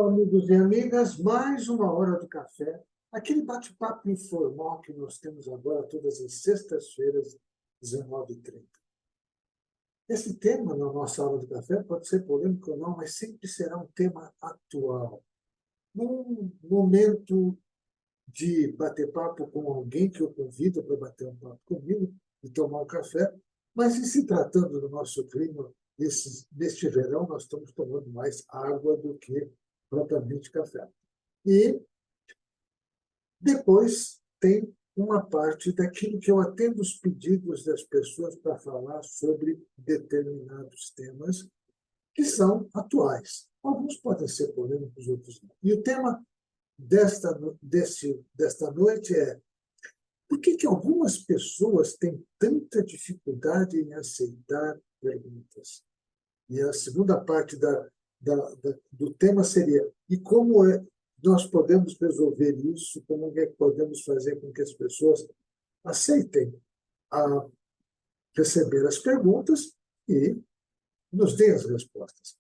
Amigos e amigas, mais uma hora do café, aquele bate-papo informal que nós temos agora todas as sextas-feiras, 19h30. Esse tema na nossa hora do café pode ser polêmico ou não, mas sempre será um tema atual. Num momento de bater papo com alguém que eu convido para bater um papo comigo e tomar um café, mas em se tratando do nosso clima, neste verão, nós estamos tomando mais água do que propriamente café. E depois tem uma parte daquilo que eu atendo os pedidos das pessoas para falar sobre determinados temas que são atuais. Alguns podem ser polêmicos, outros não. E o tema desta noite é: por que algumas pessoas têm tanta dificuldade em aceitar perguntas? E a segunda parte do tema seria: e como nós podemos resolver isso? Como é que podemos fazer com que as pessoas aceitem a receber as perguntas e nos deem as respostas?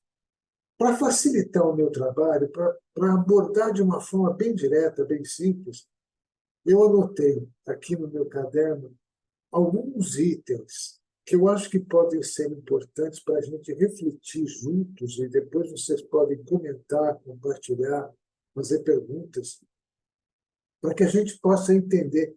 Para facilitar o meu trabalho, para abordar de uma forma bem direta, bem simples, eu anotei aqui no meu caderno alguns itens que eu acho que podem ser importantes para a gente refletir juntos, e depois vocês podem comentar, compartilhar, fazer perguntas, para que a gente possa entender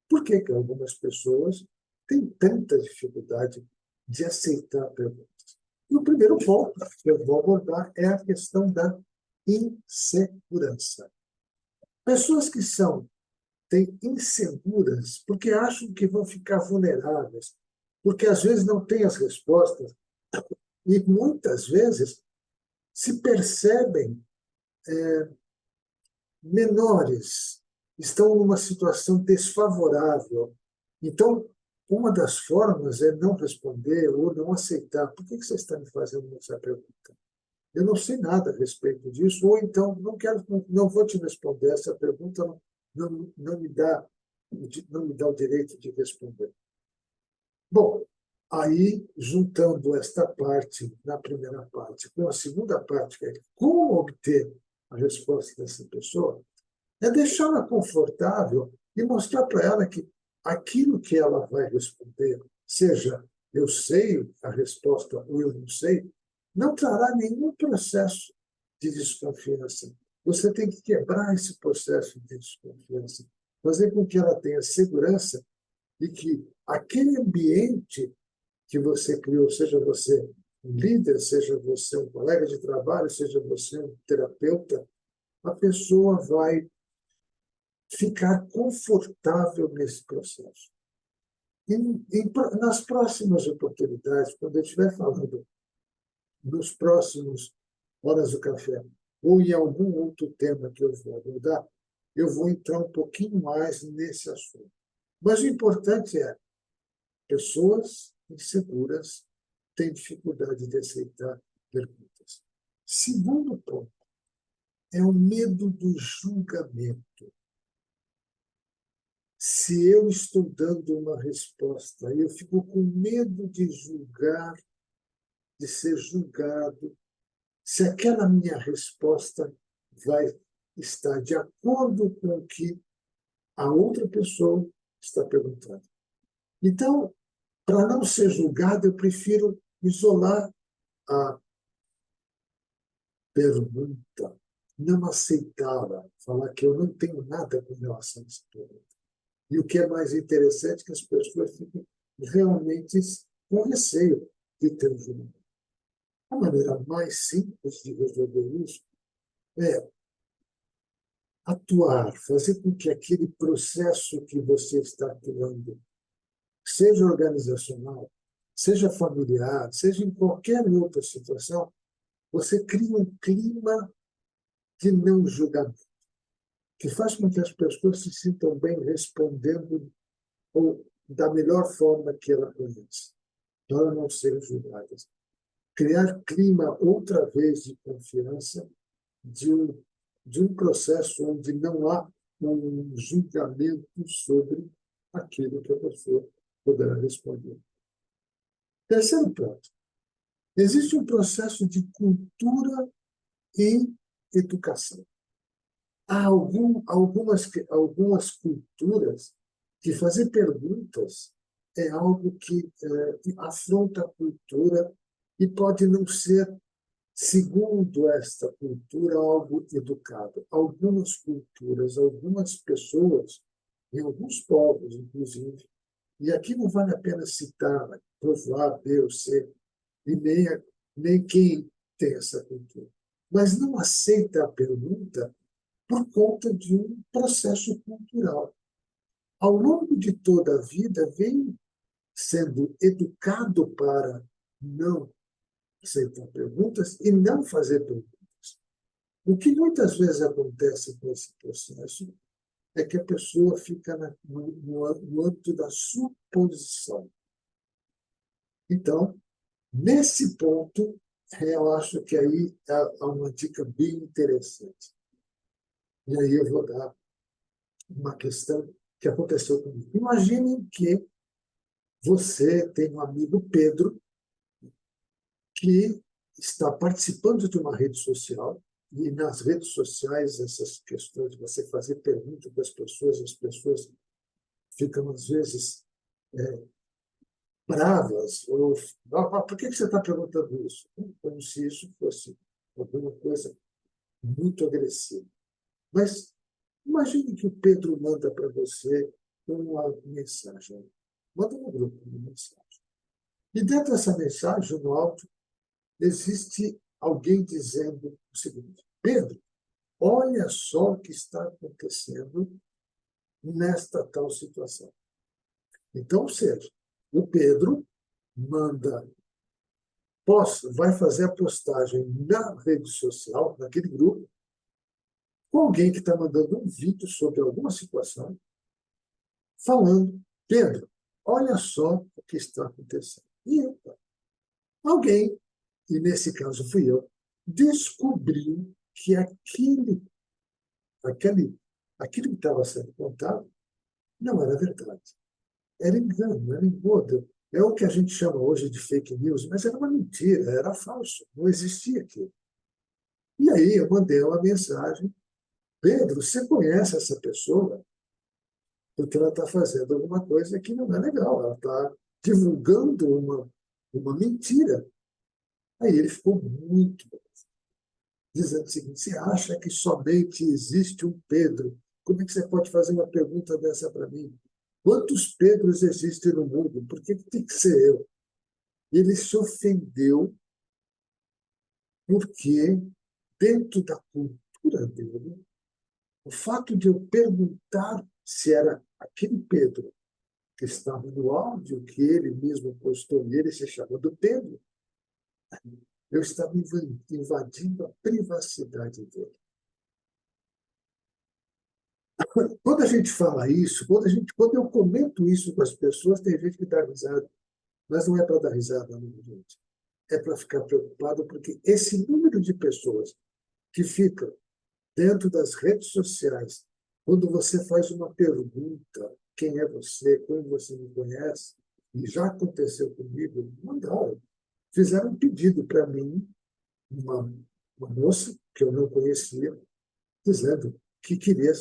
por que algumas pessoas têm tanta dificuldade de aceitar perguntas. E o primeiro ponto que eu vou abordar é a questão da insegurança. Pessoas que têm inseguras porque acham que vão ficar vulneráveis, porque às vezes não têm as respostas e muitas vezes se percebem menores, estão numa situação desfavorável. Então, uma das formas é não responder ou não aceitar. Por que você está me fazendo essa pergunta? Eu não sei nada a respeito disso, ou então não vou te responder. Essa pergunta não me dá o direito de responder. Bom, aí, juntando esta parte, na primeira parte, com a segunda parte, que é como obter a resposta dessa pessoa, é deixá-la confortável e mostrar para ela que aquilo que ela vai responder, seja eu sei a resposta ou eu não sei, não trará nenhum processo de desconfiança. Você tem que quebrar esse processo de desconfiança, fazer com que ela tenha segurança e que aquele ambiente que você criou, seja você um líder, seja você um colega de trabalho, seja você um terapeuta, a pessoa vai ficar confortável nesse processo. Nas próximas oportunidades, quando eu estiver falando nos próximos Horas do Café, ou em algum outro tema que eu vou abordar, eu vou entrar um pouquinho mais nesse assunto. Mas o importante é: pessoas inseguras têm dificuldade de aceitar perguntas. Segundo ponto é o medo do julgamento. Se eu estou dando uma resposta e eu fico com medo de julgar, de ser julgado, se aquela minha resposta vai estar de acordo com o que a outra pessoa está perguntando. Então, para não ser julgado, eu prefiro isolar a pergunta, não aceitá-la, falar que eu não tenho nada com relação a essa pergunta. E o que é mais interessante é que as pessoas ficam realmente com receio de ter um julgamento. A maneira mais simples de resolver isso é atuar, fazer com que aquele processo que você está atuando, seja organizacional, seja familiar, seja em qualquer outra situação, você cria um clima de não julgamento, que faz com que as pessoas se sintam bem respondendo ou da melhor forma que ela conhece, para não serem julgadas. Criar clima, outra vez, de confiança, de um processo onde não há um julgamento sobre aquilo que a pessoa poderá responder. Terceiro ponto: existe um processo de cultura e educação. Há algumas culturas que fazer perguntas é algo que afronta a cultura e pode não ser, segundo esta cultura, algo educado. Algumas culturas, algumas pessoas, e alguns povos, inclusive, e aqui não vale a pena citar povo A, B ou C, e nem quem tem essa cultura, mas não aceita a pergunta por conta de um processo cultural. Ao longo de toda a vida, vem sendo educado para não aceitar perguntas e não fazer perguntas. O que muitas vezes acontece com esse processo é que a pessoa fica no âmbito da suposição. Então, nesse ponto, eu acho que aí há uma dica bem interessante. E aí eu vou dar uma questão que aconteceu comigo. Imaginem que você tem um amigo Pedro que está participando de uma rede social e nas redes sociais essas questões de você fazer perguntas das pessoas, as pessoas ficam às vezes bravas ou por que você está perguntando isso? Como se isso fosse alguma coisa muito agressiva. Mas imagine que o Pedro manda para você uma mensagem, manda no grupo uma mensagem. E dentro dessa mensagem, no alto, existe alguém dizendo o seguinte: Pedro, olha só o que está acontecendo nesta tal situação. Então, ou seja, o Pedro manda, vai fazer a postagem na rede social, naquele grupo, com alguém que está mandando um vídeo sobre alguma situação, falando: Pedro, olha só o que está acontecendo. E alguém, e nesse caso fui eu, descobriu que aquilo que estava sendo contado não era verdade. Era engano, era engodo. É o que a gente chama hoje de fake news, mas era uma mentira, era falso, não existia aquilo. E aí eu mandei uma mensagem: Pedro, você conhece essa pessoa? Porque ela está fazendo alguma coisa que não é legal, ela está divulgando uma mentira. Aí ele ficou muito dizendo o seguinte: você acha que somente existe um Pedro? Como é que você pode fazer uma pergunta dessa para mim? Quantos Pedros existem no mundo? Por que tem que ser eu? Ele se ofendeu porque, dentro da cultura dele, o fato de eu perguntar se era aquele Pedro que estava no áudio que ele mesmo postou, e ele se chamando Pedro, eu estava invadindo a privacidade dele. Quando a gente fala isso, quando eu comento isso com as pessoas, tem gente que dá risada, mas não é para dar risada, não, gente. É para ficar preocupado, porque esse número de pessoas que ficam dentro das redes sociais, quando você faz uma pergunta: quem é você, como você me conhece, e já aconteceu comigo, mandaram, fizeram um pedido para mim, uma, uma moça que eu não conhecia, dizendo que queria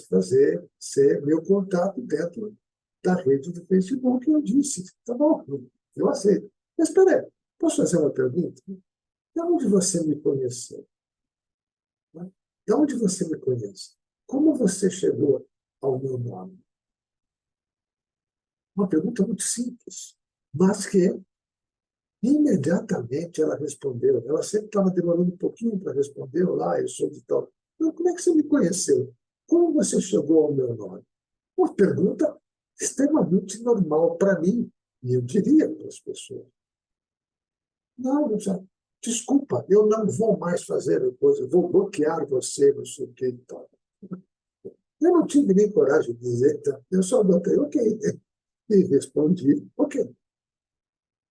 ser meu contato dentro da rede do Facebook. Eu disse: tá bom, eu aceito. Mas espera aí, posso fazer uma pergunta? De onde você me conheceu? De onde você me conhece? Como você chegou ao meu nome? Uma pergunta muito simples, mas que imediatamente ela respondeu. Ela sempre estava demorando um pouquinho para responder: olá, eu sou de tal. Então, como é que você me conheceu? Como você chegou ao meu nome? Uma pergunta extremamente normal para mim, e eu diria para as pessoas: não, já, desculpa, eu não vou mais fazer a coisa, vou bloquear você, não sei o que e tal. Eu não tive nem coragem de dizer, tá? Eu só botei ok e respondi ok.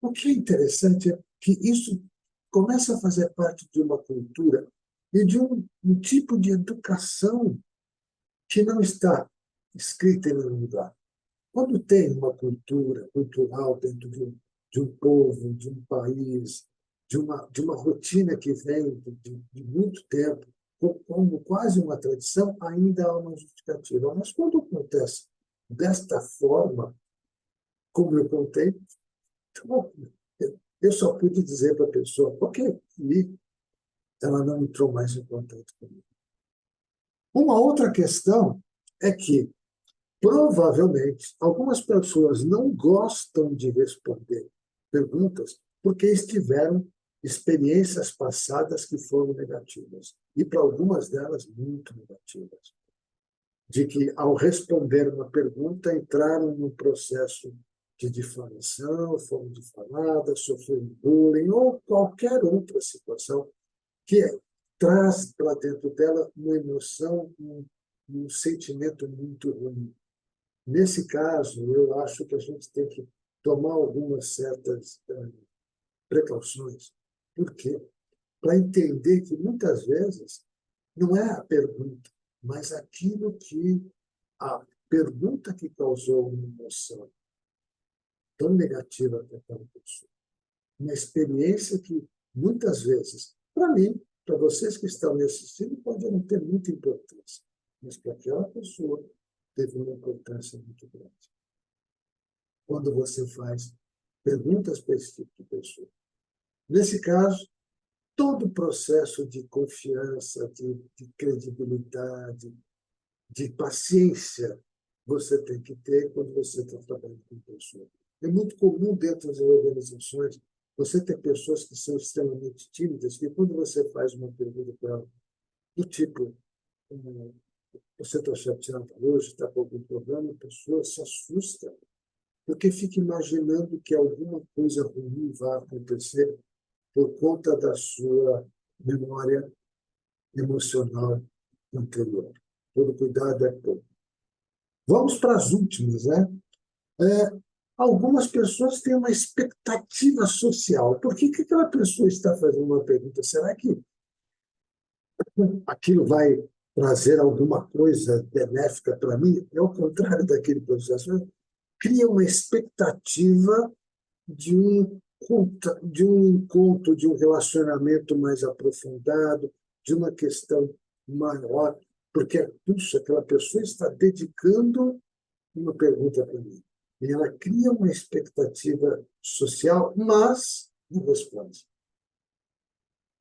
O que é interessante é que isso começa a fazer parte de uma cultura e de um tipo de educação que não está escrita em nenhum lugar. Quando tem uma cultura cultural dentro de um povo, de um país, de uma rotina que vem de muito tempo, como quase uma tradição, ainda há uma justificativa. Mas quando acontece desta forma, como eu contei, eu só pude dizer para a pessoa, ok, e ela não entrou mais em contato comigo. Uma outra questão é que, provavelmente, algumas pessoas não gostam de responder perguntas porque estiveram experiências passadas que foram negativas. E para algumas delas, muito negativas. De que, ao responder uma pergunta, entraram num processo de difamação, foram difamadas, sofreram bullying ou qualquer outra situação que traz para dentro dela uma emoção, um sentimento muito ruim. Nesse caso, eu acho que a gente tem que tomar algumas certas precauções. Por quê? Para entender que, muitas vezes, não é a pergunta, mas aquilo que a pergunta que causou uma emoção tão negativa para aquela pessoa. Uma experiência que, muitas vezes, para mim, para vocês que estão me assistindo, pode não ter muita importância, mas para aquela pessoa teve uma importância muito grande. Quando você faz perguntas para esse tipo de pessoa. Nesse caso, todo o processo de confiança, de credibilidade, de paciência, você tem que ter quando você está trabalhando com pessoas. É muito comum dentro das organizações você ter pessoas que são extremamente tímidas, que quando você faz uma pergunta para ela, do tipo, você está chateado hoje, está com algum problema, a pessoa se assusta, porque fica imaginando que alguma coisa ruim vai acontecer por conta da sua memória emocional anterior. Todo cuidado é pouco. Vamos para as últimas, né? Algumas pessoas têm uma expectativa social. Por que aquela pessoa está fazendo uma pergunta? Será que aquilo vai trazer alguma coisa benéfica para mim? É o contrário daquele processo. Cria uma expectativa de de um encontro, de um relacionamento mais aprofundado, de uma questão maior, porque, puxa, aquela pessoa está dedicando uma pergunta para mim. E ela cria uma expectativa social, mas não responde.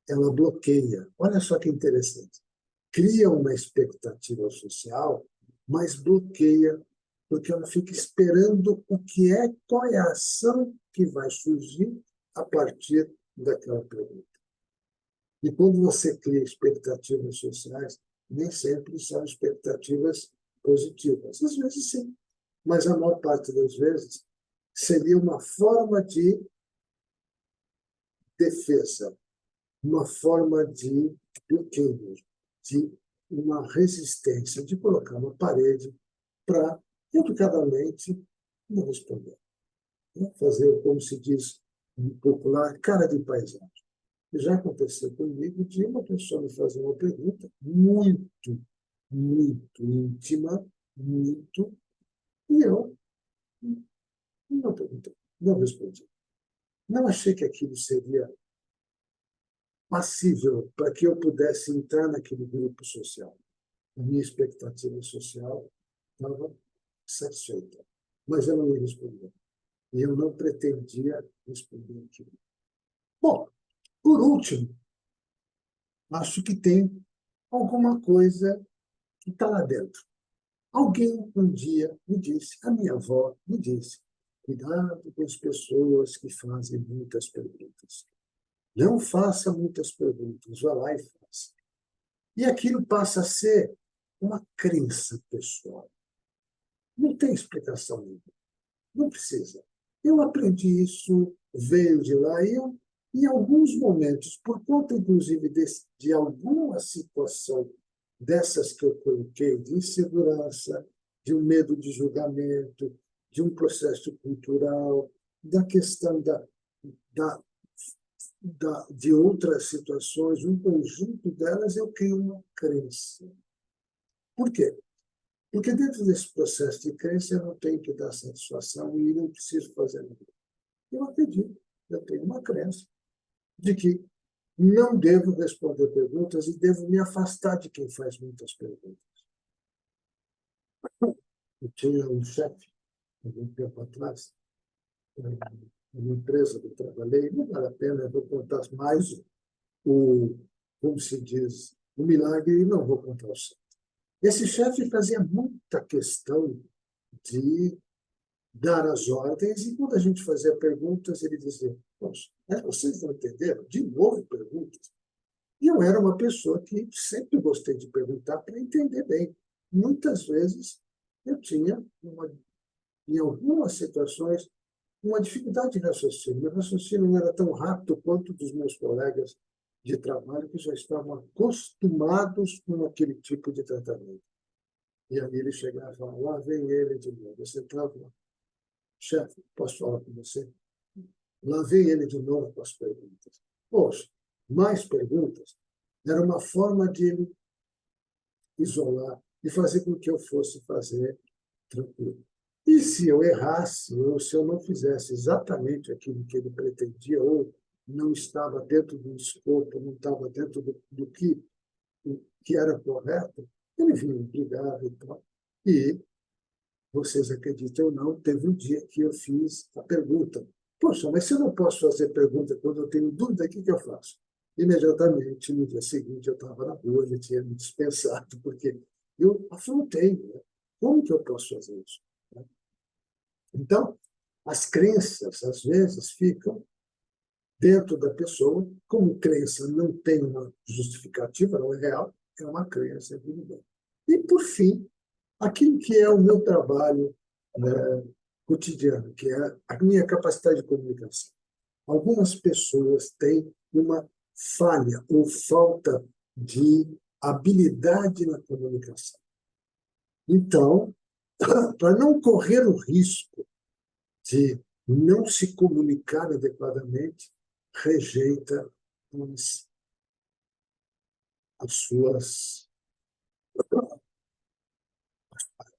Ela bloqueia. Olha só que interessante. Cria uma expectativa social, mas bloqueia, porque ela fica esperando qual é a ação que vai surgir a partir daquela pergunta. E quando você cria expectativas sociais, nem sempre são expectativas positivas. Às vezes, sim, mas a maior parte das vezes seria uma forma de defesa, uma forma de bloqueio, de uma resistência, de colocar uma parede para, educadamente, não responder. Fazer, como se diz em popular, cara de paisagem. Já aconteceu comigo de uma pessoa me fazer uma pergunta muito, muito íntima, muito, e eu não perguntei, não respondi. Não achei que aquilo seria passível para que eu pudesse entrar naquele grupo social. A minha expectativa social estava satisfeita, mas eu não me respondeu. E eu não pretendia responder aquilo. Bom, por último, acho que tem alguma coisa que está lá dentro. Alguém um dia me disse, a minha avó me disse, cuidado com as pessoas que fazem muitas perguntas. Não faça muitas perguntas, vá lá e faça. E aquilo passa a ser uma crença pessoal. Não tem explicação nenhuma. Não precisa. Eu aprendi isso, veio de lá, e eu, em alguns momentos, por conta, inclusive, de alguma situação dessas que eu coloquei, de insegurança, de um medo de julgamento, de um processo cultural, da questão da, de outras situações, um conjunto delas, eu crio uma crença. Por quê? Porque dentro desse processo de crença eu não tenho que dar satisfação e não preciso fazer nada. Eu acredito, eu tenho uma crença de que não devo responder perguntas e devo me afastar de quem faz muitas perguntas. Eu tinha um chefe, algum tempo atrás, uma empresa que eu trabalhei, não vale a pena, eu vou contar mais como se diz, o milagre e não vou contar o santo. Esse chefe fazia muita questão de dar as ordens, e quando a gente fazia perguntas, ele dizia, poxa, vocês não entenderam? De novo perguntas. E eu era uma pessoa que sempre gostei de perguntar para entender bem. Muitas vezes eu tinha, em algumas situações, uma dificuldade de raciocínio. Meu raciocínio não era tão rápido quanto dos meus colegas de trabalho que já estavam acostumados com aquele tipo de tratamento. E aí ele chegava e falava, lá vem ele de novo. Você estava, chefe, posso falar com você? Lá vem ele de novo com as perguntas. Poxa, mais perguntas? Era uma forma de ele isolar e fazer com que eu fosse fazer tranquilo. E se eu errasse, ou se eu não fizesse exatamente aquilo que ele pretendia, ou não estava dentro do escopo, não estava dentro do que era correto, ele vinha me brigar e tal. E, vocês acreditam ou não, teve um dia que eu fiz a pergunta, poxa, mas se eu não posso fazer pergunta quando eu tenho dúvida, o que eu faço? Imediatamente, no dia seguinte, eu estava na rua, ele tinha me dispensado, porque eu afrontei, né? Como que eu posso fazer isso? Então, as crenças, às vezes, ficam dentro da pessoa, como crença não tem uma justificativa, não é real, é uma crença individual. E, por fim, aquilo que é o meu trabalho, né, cotidiano, que é a minha capacidade de comunicação. Algumas pessoas têm uma falha ou falta de habilidade na comunicação. Então, para não correr o risco de não se comunicar adequadamente, rejeita as suas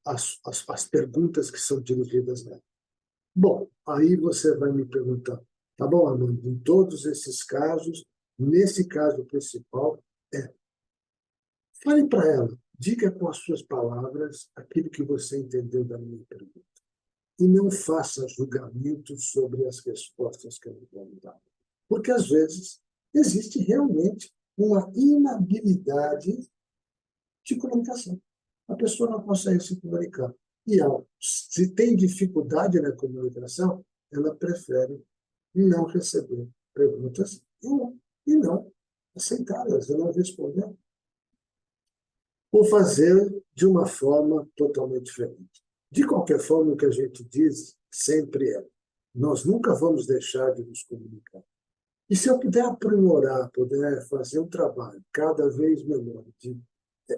as perguntas que são dirigidas nela. Bom, aí você vai me perguntar, tá bom, Amanda, em todos esses casos, nesse caso principal, fale para ela, diga com as suas palavras aquilo que você entendeu da minha pergunta. E não faça julgamentos sobre as respostas que eu vou dar. Porque, às vezes, existe realmente uma inabilidade de comunicação. A pessoa não consegue se comunicar. E se tem dificuldade na comunicação, ela prefere não receber perguntas e não aceitá-las, e não responder. Ou fazer de uma forma totalmente diferente. De qualquer forma, o que a gente diz sempre é: nós nunca vamos deixar de nos comunicar. E se eu puder aprimorar, puder fazer um trabalho cada vez melhor, de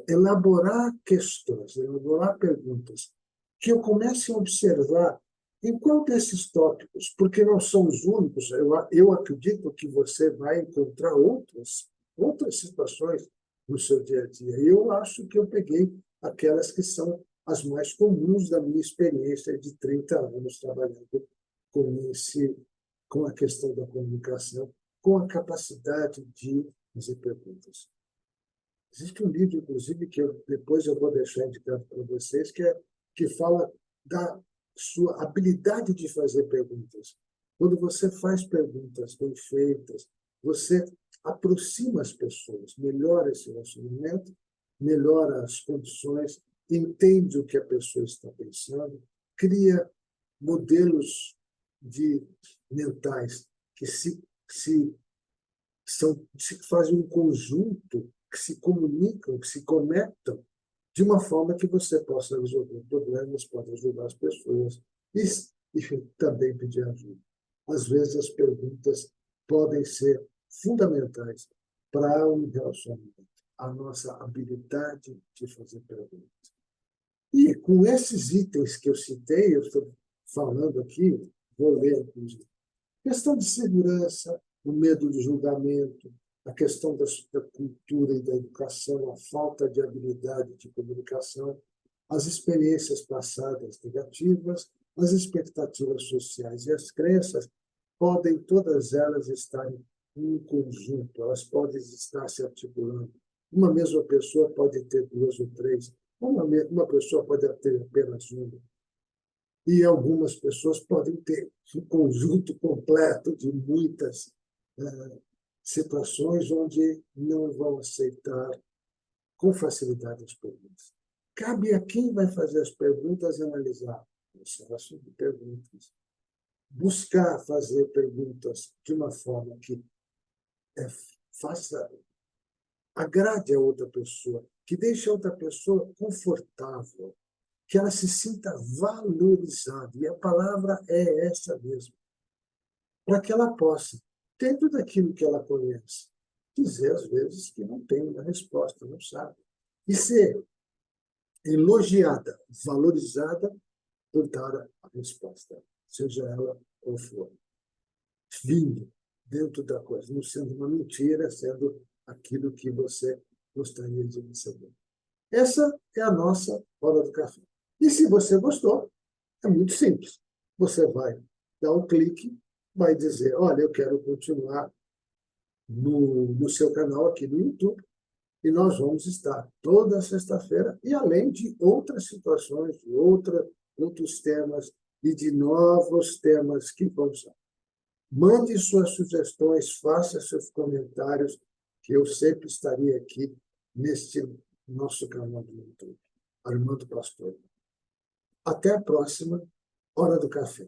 elaborar questões, elaborar perguntas, que eu comece a observar em qual desses tópicos, porque não são os únicos, eu acredito que você vai encontrar outras situações no seu dia a dia. E eu acho que eu peguei aquelas que são as mais comuns da minha experiência de 30 anos trabalhando com a questão da comunicação, com a capacidade de fazer perguntas. Existe um livro, inclusive, que depois eu vou deixar indicado para vocês, que fala da sua habilidade de fazer perguntas. Quando você faz perguntas bem feitas, você aproxima as pessoas, melhora esse relacionamento, melhora as condições, entende o que a pessoa está pensando, cria modelos mentais que se fazem um conjunto, que se comunicam, que se conectam, de uma forma que você possa resolver problemas, pode ajudar as pessoas e também pedir ajuda. Às vezes, as perguntas podem ser fundamentais para um relacionamento, a nossa habilidade de fazer perguntas. E com esses itens que eu citei, eu estou falando aqui, vou ler, inclusive. Questão de segurança, o medo de julgamento, a questão da cultura e da educação, a falta de habilidade de comunicação, as experiências passadas negativas, as expectativas sociais e as crenças, podem todas elas estarem um conjunto, elas podem estar se articulando. Uma mesma pessoa pode ter duas ou três, uma pessoa pode ter apenas uma. E algumas pessoas podem ter um conjunto completo de muitas situações onde não vão aceitar com facilidade as perguntas. Cabe a quem vai fazer as perguntas analisar o processo de perguntas, buscar fazer perguntas de uma forma que faça, agrade a outra pessoa, que deixe a outra pessoa confortável, que ela se sinta valorizada. E a palavra é essa mesmo. Para que ela possa, dentro daquilo que ela conhece, dizer às vezes que não tem uma resposta, não sabe. E ser elogiada, valorizada por dar a resposta, seja ela qual for. Vindo dentro da coisa, não sendo uma mentira, sendo aquilo que você gostaria de receber. Essa é a nossa hora do café. E se você gostou, é muito simples. Você vai dar um clique, vai dizer, olha, eu quero continuar no seu canal aqui no YouTube, e nós vamos estar toda sexta-feira, e além de outras situações, de outros temas, e de novos temas que vão sair. Mande suas sugestões, faça seus comentários, que eu sempre estarei aqui neste nosso canal do YouTube. Armando Pastor. Até a próxima Hora do Café.